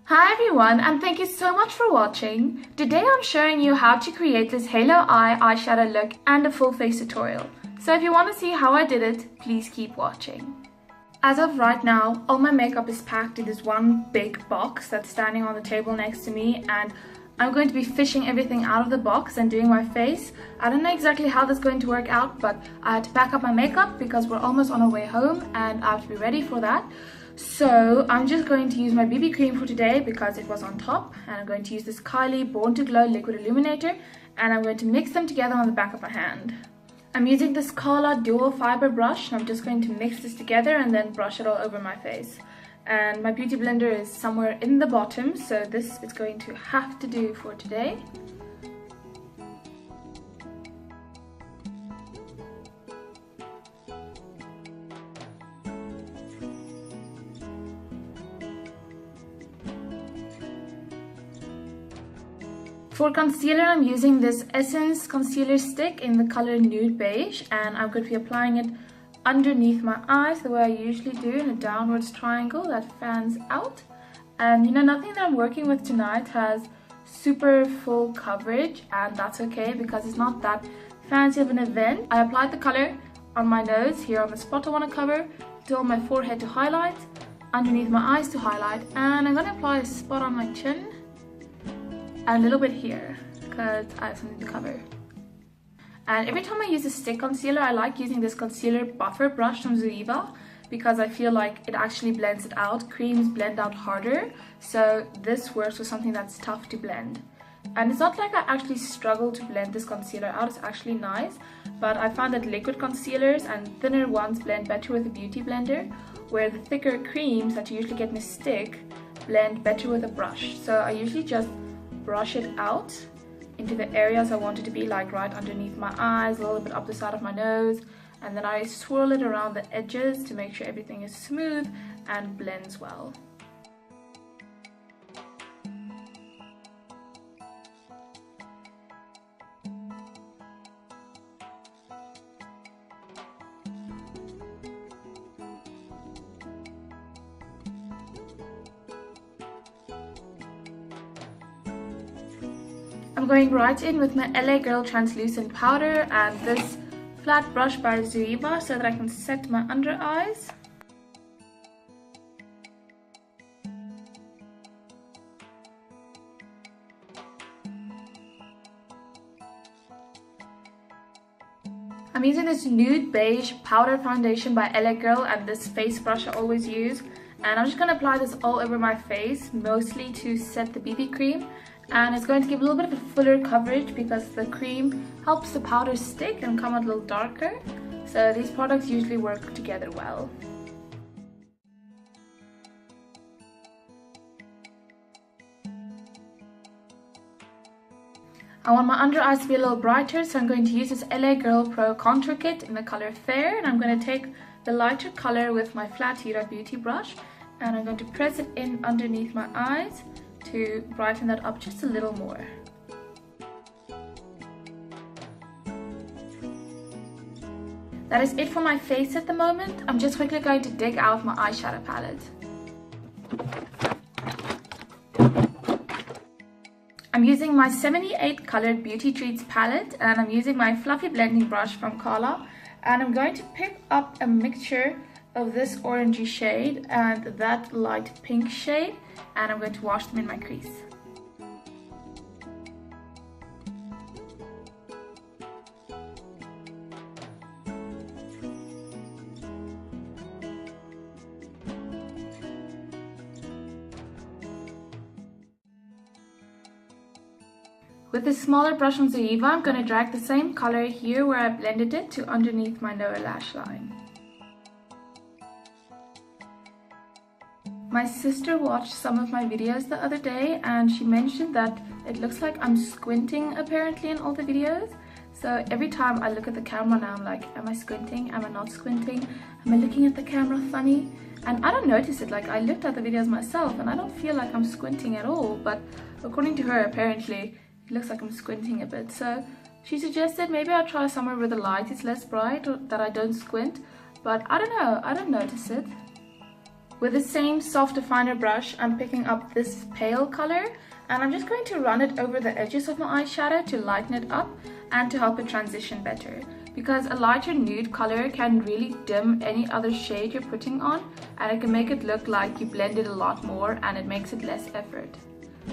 Hi everyone, and thank you so much for watching. Today I'm showing you how to create this halo eye eyeshadow look and a full face tutorial. So if you want to see how I did it, please keep watching. As of right now, all my makeup is packed in this one big box that's standing on the table next to me, and I'm going to be fishing everything out of the box and doing my face. I don't know exactly how that's going to work out, but I had to pack up my makeup because we're almost on our way home and I have to be ready for that. So I'm just going to use my BB cream for today because it was on top, and I'm going to use this Kylie Born to Glow liquid illuminator, and I'm going to mix them together on the back of my hand. I'm using this Kala dual fiber brush, and I'm just going to mix this together and then brush it all over my face. And my beauty blender is somewhere in the bottom, so this is going to have to do for today. For concealer, I'm using this Essence concealer stick in the color Nude Beige, and I'm going to be applying it underneath my eyes the way I usually do, in a downwards triangle that fans out. And you know, nothing that I'm working with tonight has super full coverage, and that's okay because it's not that fancy of an event. I applied the color on my nose here on the spot I want to cover, to on my forehead to highlight, underneath my eyes to highlight, and I'm going to apply a spot on my chin and a little bit here because I have something to cover. And every time I use a stick concealer, I like using this concealer buffer brush from Zoeva because I feel like it actually blends it out. Creams blend out harder, so this works for something that's tough to blend. And it's not like I actually struggle to blend this concealer out, it's actually nice, but I found that liquid concealers and thinner ones blend better with a beauty blender, where the thicker creams that you usually get in a stick blend better with a brush. So I usually just brush it out into the areas I want it to be, like right underneath my eyes, a little bit up the side of my nose, and then I swirl it around the edges to make sure everything is smooth and blends well. I'm going right in with my LA Girl translucent powder and this flat brush by Zoeva so that I can set my under eyes. I'm using this Nude Beige powder foundation by LA Girl and this face brush I always use, and I'm just going to apply this all over my face, mostly to set the BB cream. And it's going to give a little bit of a fuller coverage because the cream helps the powder stick and come out a little darker. So these products usually work together well. I want my under eyes to be a little brighter, so I'm going to use this LA Girl Pro Contour Kit in the color Fair, and I'm going to take the lighter color with my flat Huda Beauty brush, and I'm going to press it in underneath my eyes to brighten that up just a little more. That is it for my face at the moment. I'm just quickly going to dig out my eyeshadow palette. I'm using my 78 colored Beauty Treats palette, and I'm using my fluffy blending brush from Kala, and I'm going to pick up a mixture of this orangey shade and that light pink shade, and I'm going to wash them in my crease. With this smaller brush from Zoeva, I'm going to drag the same color here where I blended it to underneath my lower lash line. My sister watched some of my videos the other day and she mentioned that it looks like I'm squinting apparently in all the videos. So every time I look at the camera now, I'm like, am I squinting? Am I not squinting? Am I looking at the camera funny? And I don't notice it. Like, I looked at the videos myself and I don't feel like I'm squinting at all, but according to her, apparently it looks like I'm squinting a bit. So she suggested maybe I'll try somewhere where the light is less bright or that I don't squint, but I don't know, I don't notice it. With the same soft definer brush, I'm picking up this pale color and I'm just going to run it over the edges of my eyeshadow to lighten it up and to help it transition better. Because a lighter nude color can really dim any other shade you're putting on, and it can make it look like you blended a lot more and it makes it less effort.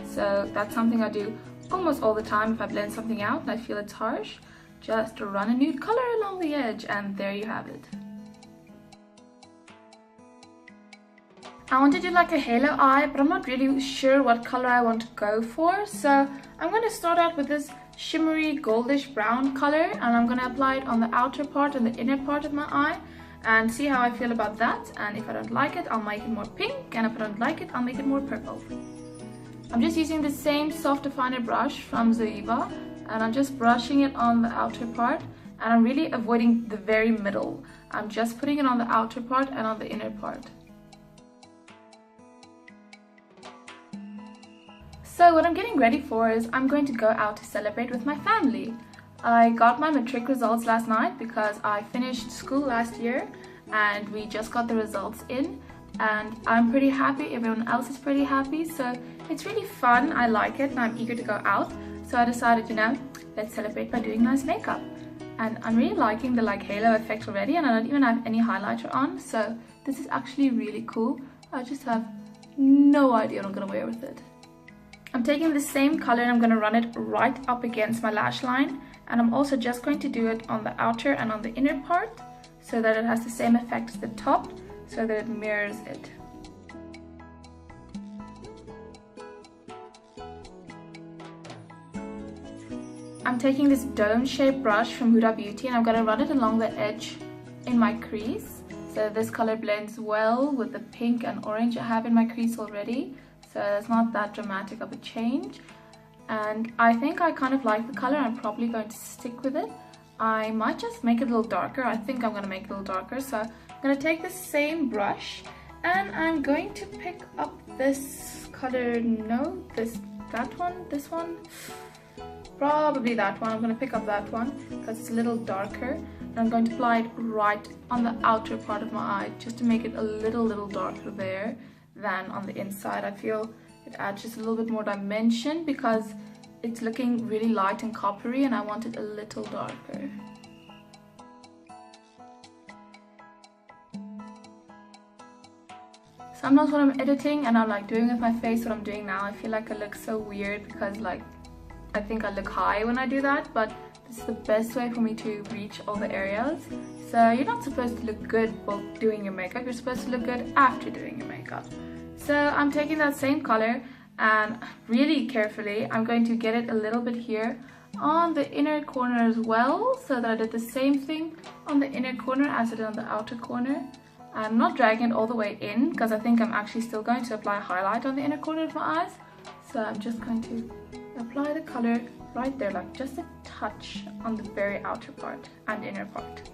So that's something I do almost all the time if I blend something out and I feel it's harsh. Just run a nude color along the edge and there you have it. I want to do like a halo eye, but I'm not really sure what color I want to go for. So I'm going to start out with this shimmery goldish brown color and I'm going to apply it on the outer part and the inner part of my eye and see how I feel about that. And if I don't like it, I'll make it more pink, and if I don't like it, I'll make it more purple. I'm just using the same soft definer brush from Zoeva and I'm just brushing it on the outer part, and I'm really avoiding the very middle. I'm just putting it on the outer part and on the inner part. So what I'm getting ready for is I'm going to go out to celebrate with my family. I got my matric results last night because I finished school last year and we just got the results in, and I'm pretty happy, everyone else is pretty happy, so it's really fun, I like it and I'm eager to go out. So I decided, you know, let's celebrate by doing nice makeup. And I'm really liking the like halo effect already, and I don't even have any highlighter on, so this is actually really cool. I just have no idea what I'm gonna wear with it. I'm taking the same color and I'm going to run it right up against my lash line, and I'm also just going to do it on the outer and on the inner part so that it has the same effect as the top, so that it mirrors it. I'm taking this dome shaped brush from Huda Beauty and I'm going to run it along the edge in my crease, so this color blends well with the pink and orange I have in my crease already. So it's not that dramatic of a change, and I think I kind of like the color. I'm probably going to stick with it. I might just make it a little darker. I think I'm going to make it a little darker, so I'm going to take the same brush and I'm going to pick up this color. No, this one, probably that one. I'm going to pick up that one because it's a little darker, and I'm going to apply it right on the outer part of my eye just to make it a little darker there than on the inside. I feel it adds just a little bit more dimension because it's looking really light and coppery and I want it a little darker. Sometimes when I'm editing and I'm like doing with my face what I'm doing now, I feel like I look so weird because like I think I look high when I do that, but this is the best way for me to reach all the areas. So you're not supposed to look good while doing your makeup, you're supposed to look good after doing your makeup. So I'm taking that same color and really carefully I'm going to get it a little bit here on the inner corner as well, so that I did the same thing on the inner corner as I did on the outer corner. I'm not dragging it all the way in because I think I'm actually still going to apply highlight on the inner corner of my eyes. So I'm just going to apply the color right there, like just a touch on the very outer part and inner part.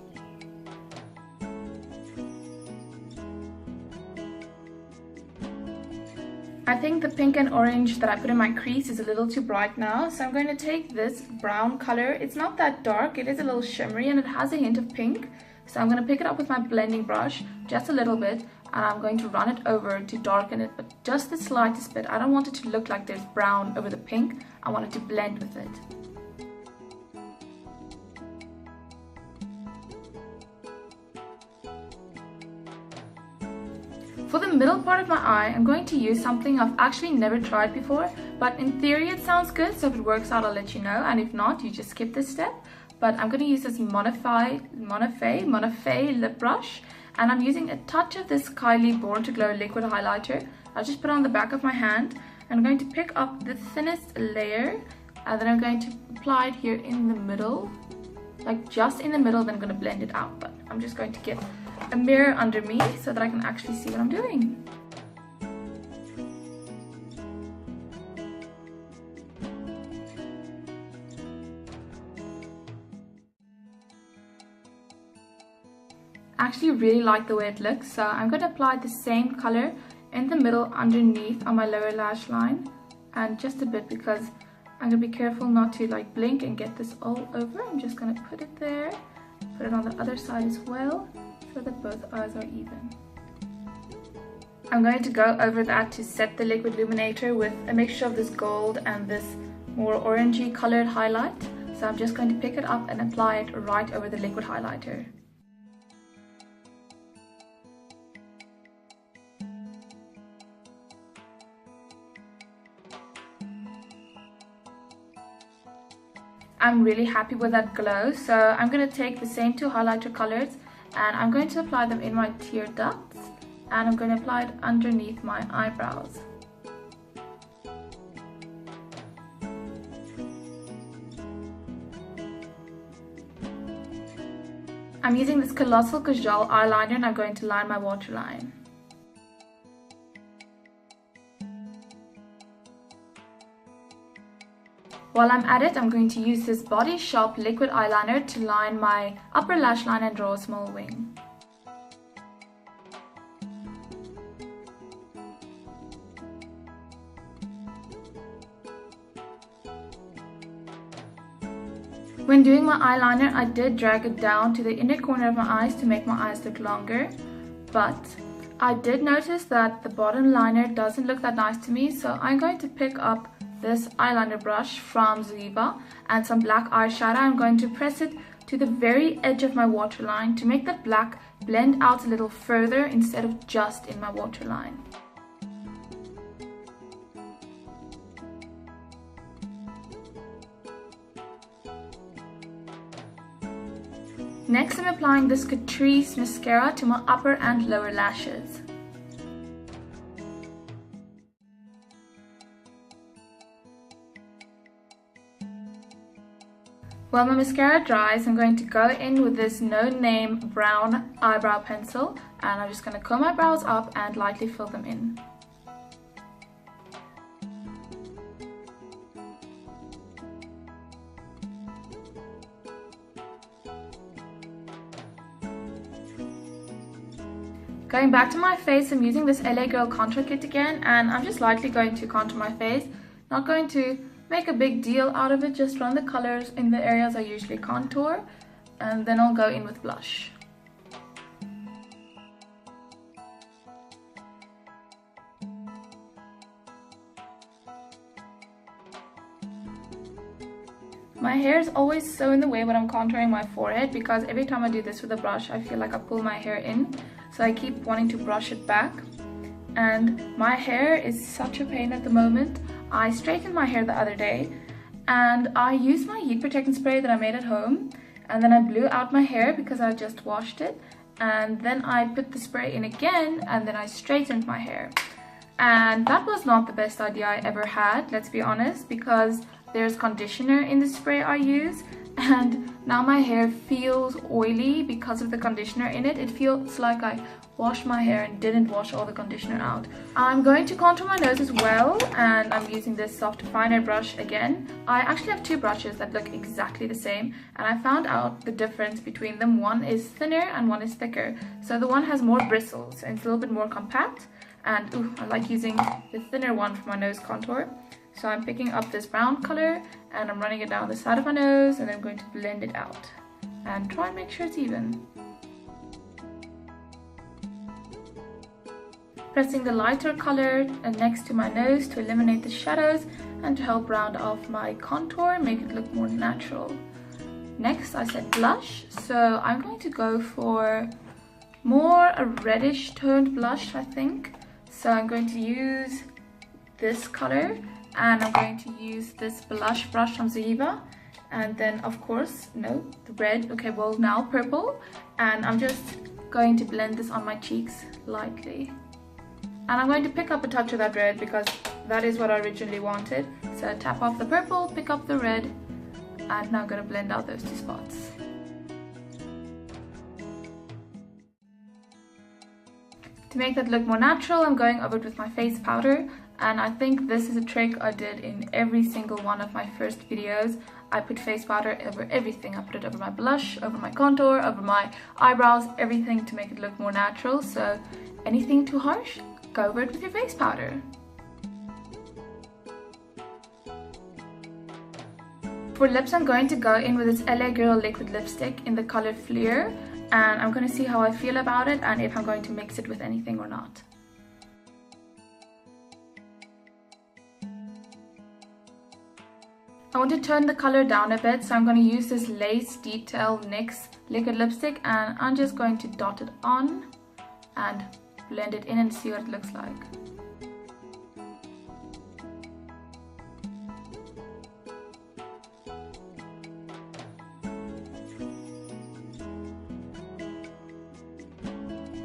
I think the pink and orange that I put in my crease is a little too bright now, so I'm going to take this brown color. It's not that dark, it is a little shimmery and it has a hint of pink. So I'm going to pick it up with my blending brush just a little bit and I'm going to run it over to darken it, but just the slightest bit. I don't want it to look like there's brown over the pink, I want it to blend with it. For the middle part of my eye, I'm going to use something I've actually never tried before, but in theory it sounds good, so if it works out I'll let you know, and if not, you just skip this step. But I'm going to use this Monofay lip brush, and I'm using a touch of this Kylie Born to Glow liquid highlighter. I'll just put it on the back of my hand. I'm going to pick up the thinnest layer, and then I'm going to apply it here in the middle, like just in the middle, then I'm going to blend it out. But I'm just going to get a mirror under me so that I can actually see what I'm doing. I actually really like the way it looks, so I'm going to apply the same color in the middle underneath on my lower lash line, and just a bit because I'm going to be careful not to like blink and get this all over. I'm just going to put it there, put it on the other side as well, so that both eyes are even. I'm going to go over that to set the liquid illuminator with a mixture of this gold and this more orangey colored highlight. So I'm just going to pick it up and apply it right over the liquid highlighter. I'm really happy with that glow, so I'm going to take the same two highlighter colors and I'm going to apply them in my tear ducts, and I'm going to apply it underneath my eyebrows. I'm using this Colossal Kajal eyeliner and I'm going to line my waterline. While I'm at it, I'm going to use this Body Shop liquid eyeliner to line my upper lash line and draw a small wing. When doing my eyeliner, I did drag it down to the inner corner of my eyes to make my eyes look longer, but I did notice that the bottom liner doesn't look that nice to me, so I'm going to pick up this eyeliner brush from Zoeva and some black eyeshadow. I'm going to press it to the very edge of my waterline to make that black blend out a little further instead of just in my waterline. Next, I'm applying this Catrice mascara to my upper and lower lashes. While my mascara dries, I'm going to go in with this No Name brown eyebrow pencil and I'm just going to comb my brows up and lightly fill them in. Going back to my face, I'm using this LA Girl contour kit again and I'm just lightly going to contour my face. Not going to make a big deal out of it, just run the colors in the areas I usually contour and then I'll go in with blush. My hair is always so in the way when I'm contouring my forehead because every time I do this with a brush I feel like I pull my hair in, so I keep wanting to brush it back and my hair is such a pain at the moment. I straightened my hair the other day and I used my heat protectant spray that I made at home and then I blew out my hair because I just washed it, and then I put the spray in again and then I straightened my hair. And that was not the best idea I ever had, let's be honest, because there's conditioner in the spray I use and now my hair feels oily because of the conditioner in it. It feels like I washed my hair and didn't wash all the conditioner out. I'm going to contour my nose as well and I'm using this soft finer brush again. I actually have two brushes that look exactly the same and I found out the difference between them. One is thinner and one is thicker. So the one has more bristles and it's a little bit more compact, and I like using the thinner one for my nose contour. So I'm picking up this brown color and I'm running it down the side of my nose and I'm going to blend it out and try and make sure it's even. Pressing the lighter color next to my nose to eliminate the shadows and to help round off my contour and make it look more natural. Next, I said blush, so I'm going to go for more a reddish toned blush, I think. So I'm going to use this color and I'm going to use this blush brush from Zoeva, and then of course, no, the red, okay, well now purple, and I'm just going to blend this on my cheeks lightly. And I'm going to pick up a touch of that red because that is what I originally wanted. So tap off the purple, pick up the red, and now I'm going to blend out those two spots. To make that look more natural, I'm going over it with my face powder, and I think this is a trick I did in every single one of my first videos. I put face powder over everything. I put it over my blush, over my contour, over my eyebrows, everything to make it look more natural. So anything too harsh, go over it with your face powder. For lips, I'm going to go in with this LA Girl liquid lipstick in the color Fleer, and I'm going to see how I feel about it and if I'm going to mix it with anything or not. I want to turn the color down a bit, so I'm going to use this Lace Detail NYX liquid lipstick, and I'm just going to dot it on and blend it in and see what it looks like.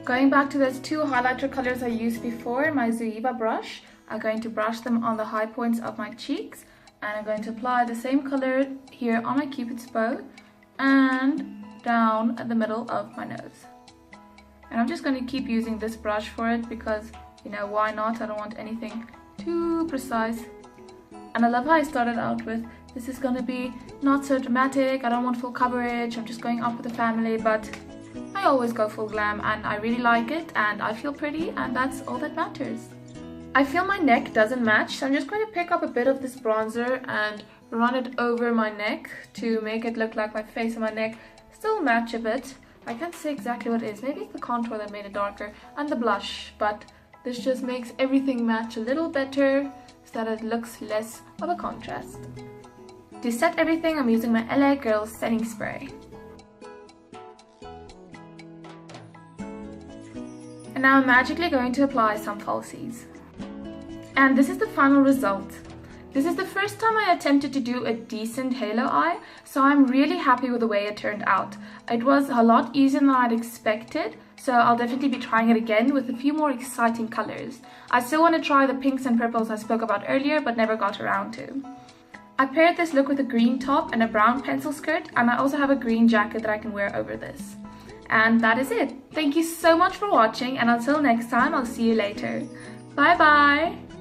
Going back to those two highlighter colors I used before, my Zoeva brush, I'm going to brush them on the high points of my cheeks, and I'm going to apply the same color here on my Cupid's bow and down at the middle of my nose. And I'm just going to keep using this brush for it because, you know, why not? I don't want anything too precise. And I love how I started out with, this is going to be not so dramatic, I don't want full coverage, I'm just going up with the family, but I always go full glam and I really like it and I feel pretty, and that's all that matters. I feel my neck doesn't match, so I'm just going to pick up a bit of this bronzer and run it over my neck to make it look like my face and my neck still match a bit. I can't say exactly what it is, maybe it's the contour that made it darker and the blush, but this just makes everything match a little better so that it looks less of a contrast. To set everything, I'm using my LA Girl setting spray. And now I'm magically going to apply some falsies. And this is the final result. This is the first time I attempted to do a decent halo eye, so I'm really happy with the way it turned out. It was a lot easier than I'd expected, so I'll definitely be trying it again with a few more exciting colors. I still want to try the pinks and purples I spoke about earlier, but never got around to. I paired this look with a green top and a brown pencil skirt, and I also have a green jacket that I can wear over this. And that is it. Thank you so much for watching, and until next time, I'll see you later. Bye bye!